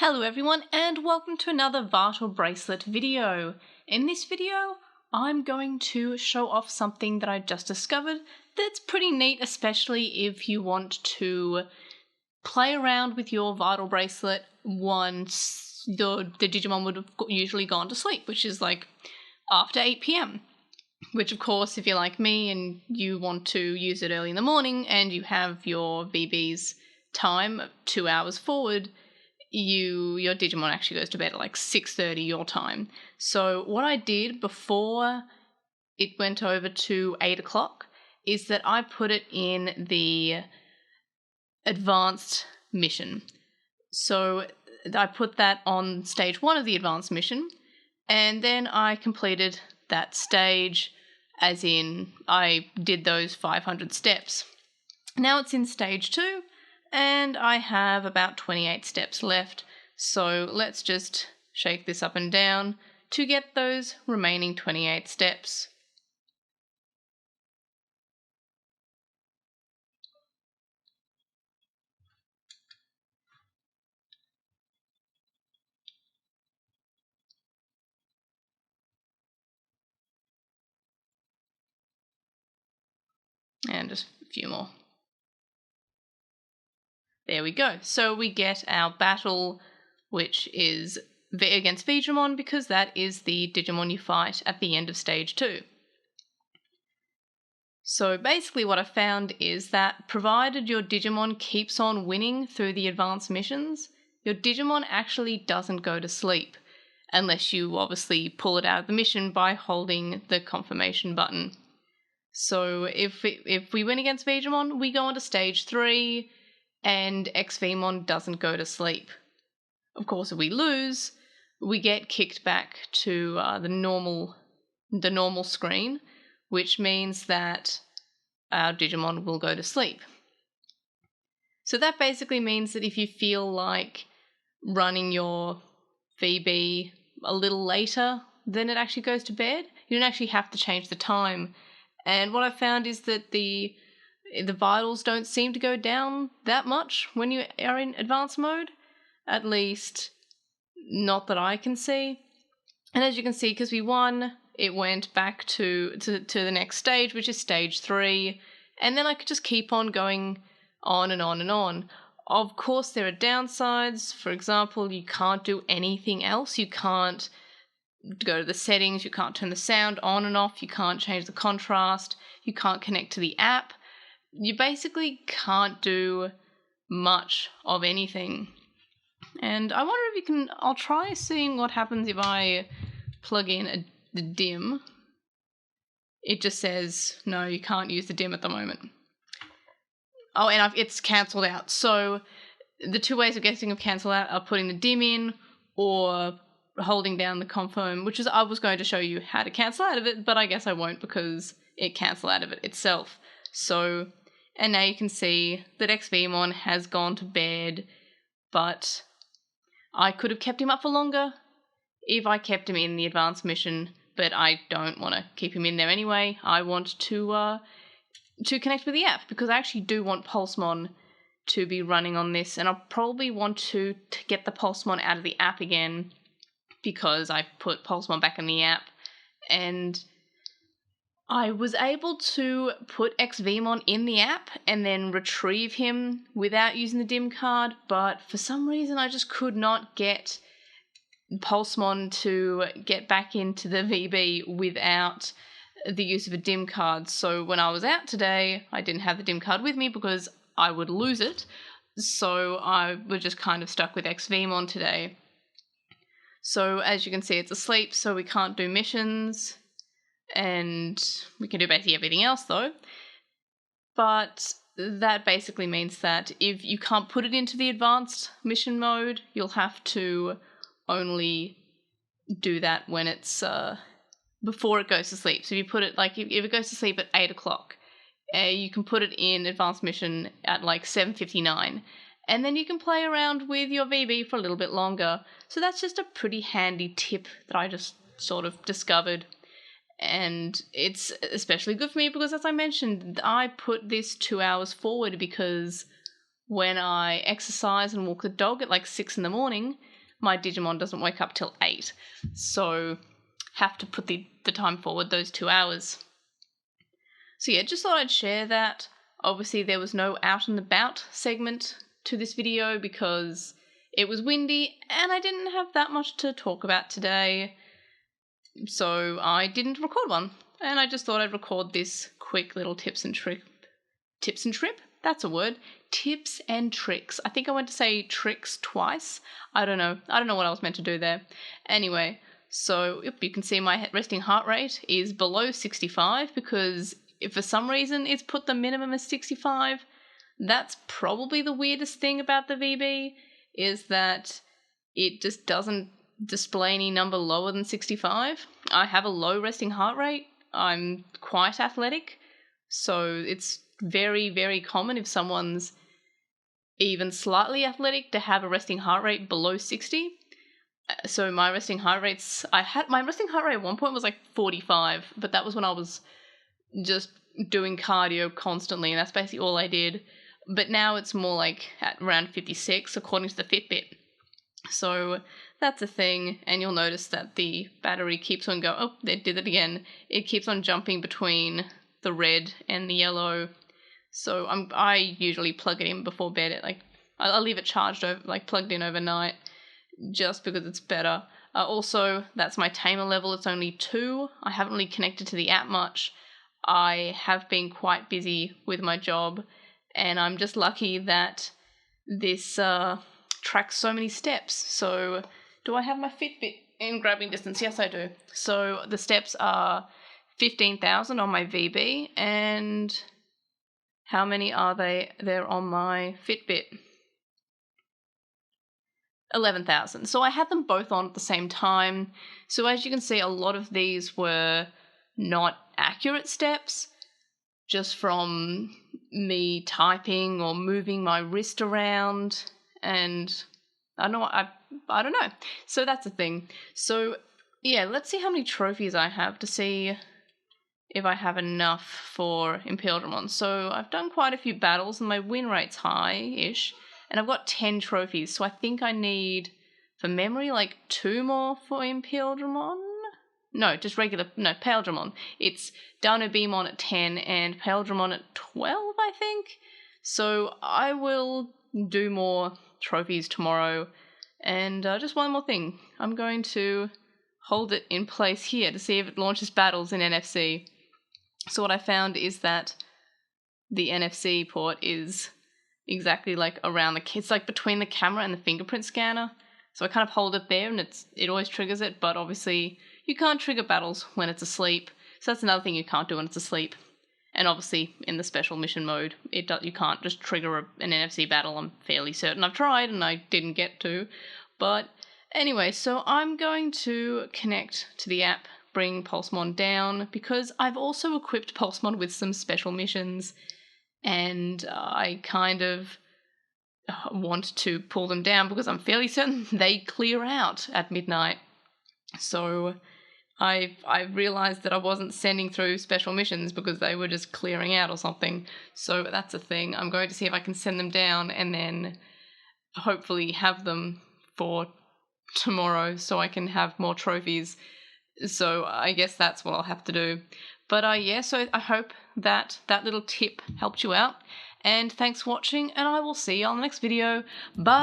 Hello everyone and welcome to another Vital Bracelet video. In this video, I'm going to show off something that I just discovered that's pretty neat, especially if you want to play around with your Vital Bracelet once the Digimon would have usually gone to sleep, which is like after 8 PM. Which of course, if you're like me and you want to use it early in the morning and you have your VB's time 2 hours forward, your Digimon actually goes to bed at like 6:30 your time. So what I did before it went over to 8 o'clock is that I put it in the advanced mission. So I put that on stage 1 of the advanced mission, and then I completed that stage, as in I did those 500 steps. Now it's in stage 2, and I have about 28 steps left, so let's just shake this up and down to get those remaining 28 steps. And just a few more. There we go. So we get our battle, which is against Digimon, because that is the Digimon you fight at the end of stage 2. So basically what I found is that provided your Digimon keeps on winning through the advanced missions, your Digimon actually doesn't go to sleep, unless you obviously pull it out of the mission by holding the confirmation button. So if we win against Digimon, we go on to stage 3, and XVmon doesn't go to sleep. Of course, if we lose, we get kicked back to the normal screen, which means that our Digimon will go to sleep. So that basically means that if you feel like running your VB a little later than it actually goes to bed, you don't actually have to change the time. And what I found is that the vitals don't seem to go down that much when you are in advanced mode, at least not that I can see. And as you can see, because we won, it went back to the next stage, which is stage 3, and then I could just keep on going on and on and on. Of course, there are downsides. For example, you can't do anything else. You can't go to the settings, you can't turn the sound on and off, you can't change the contrast, you can't connect to the app. You basically can't do much of anything. And I wonder if you can, I'll try seeing what happens if I plug in the DIM. It just says, no, you can't use the DIM at the moment. Oh, and it's cancelled out. So the two ways of getting it cancelled out are putting the DIM in or holding down the confirm, which is, I was going to show you how to cancel out of it, but I guess I won't because it cancelled out of it itself. So, and now you can see that XVmon has gone to bed, but I could have kept him up for longer if I kept him in the advanced mission, but I don't want to keep him in there anyway. I want to connect with the app, because I actually do want Pulsemon to be running on this, and I'll probably want to get the Pulsemon out of the app again, because I put Pulsemon back in the app, and I was able to put XVmon in the app and then retrieve him without using the DIM card, but for some reason I just could not get Pulsemon to get back into the VB without the use of a DIM card. So when I was out today, I didn't have the DIM card with me because I would lose it, so I was just kind of stuck with XVmon today. So as you can see, it's asleep, so we can't do missions, and we can do basically everything else though. But that basically means that if you can't put it into the advanced mission mode, you'll have to only do that when it's before it goes to sleep. So if you put it, like if it goes to sleep at 8 o'clock, you can put it in advanced mission at like 7:59. And then you can play around with your VB for a little bit longer. So that's just a pretty handy tip that I just sort of discovered. And it's especially good for me because, as I mentioned, I put this 2 hours forward because when I exercise and walk the dog at like 6 in the morning, my Digimon doesn't wake up till 8. So have to put the time forward those 2 hours. So yeah, just thought I'd share that. Obviously there was no out and about segment to this video because it was windy and I didn't have that much to talk about today. So I didn't record one. And I just thought I'd record this quick little tips and tricks. That's a word. Tips and tricks. I think I went to say tricks twice. I don't know what I was meant to do there. Anyway, so you can see my resting heart rate is below 65 because if for some reason it's put the minimum as 65, that's probably the weirdest thing about the VB, is that it just doesn't display any number lower than 65. I have a low resting heart rate. I'm quite athletic, so it's very, very common if someone's even slightly athletic to have a resting heart rate below 60. So my resting heart rates, my resting heart rate at one point was like 45, but that was when I was just doing cardio constantly, and that's basically all I did. But now it's more like at around 56 according to the Fitbit. So that's a thing, and you'll notice that the battery keeps on going. Oh, they did it again. It keeps on jumping between the red and the yellow. So I usually plug it in before bed. I'll leave it charged plugged in overnight, just because it's better. Also, that's my tamer level. It's only 2. I haven't really connected to the app much. I have been quite busy with my job, and I'm just lucky that this tracks so many steps. So do I have my Fitbit in grabbing distance? Yes, I do. So the steps are 15,000 on my VB, and how many are there on my Fitbit? 11,000. So I had them both on at the same time. So as you can see, a lot of these were not accurate steps, just from me typing or moving my wrist around, and I don't know. So that's the thing. So yeah, let's see how many trophies I have to see if I have enough for Imperial Digimon. So I've done quite a few battles and my win rate's high-ish, and I've got 10 trophies, so I think I need, for memory, 2 more for Imperial Digimon? No, just regular, no, Pale Digimon. It's Dino Beamon at 10 and Pale Digimon at 12, I think. So I will do more trophies tomorrow. And just one more thing. I'm going to hold it in place here to see if it launches battles in NFC. So what I found is that the NFC port is exactly around it's between the camera and the fingerprint scanner. So I kind of hold it there and it always triggers it, but obviously you can't trigger battles when it's asleep. So that's another thing you can't do when it's asleep. And obviously in the special mission mode, you can't just trigger an NFC battle. I'm fairly certain. I've tried and I didn't get to. But anyway, so I'm going to connect to the app, bring Pulsemon down, because I've also equipped Pulsemon with some special missions, and I kind of want to pull them down because I'm fairly certain they clear out at midnight. So I realised that I wasn't sending through special missions because they were just clearing out or something. So that's a thing. I'm going to see if I can send them down and then hopefully have them for tomorrow so I can have more trophies. So I guess that's what I'll have to do. But yeah, so I hope that little tip helped you out. And thanks for watching, and I will see you on the next video. Bye!